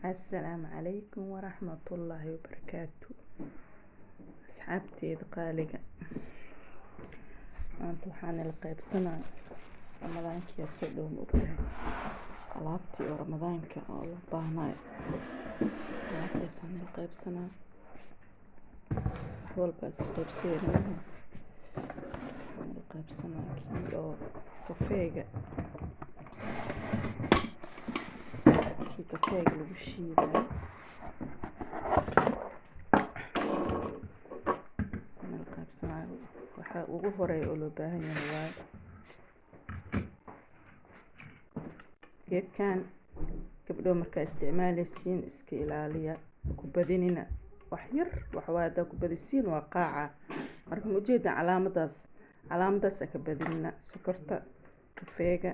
السلام عليكم ورحمة الله وبركاته. أصحابتي qaaliga maanta waxaan la qaybsanaa ramadaanka soo dhow ogtahay alaabtii oo ramadaanka oo la baahnaa alaabtaasaan la qaybsanaa wax walba is qaybsanaa waxaan la qaybsanaa kii oo kafeega lagu shiiday waxa ugu horeeya oo loo baahan yahay waa geedkan gabdho markaa isticmaalaysiin iska ilaaliya ku badinina wax yar waxa ku badisiin waa qaaca marka mujeeda calaamadaas ka badinina sokorta kafeega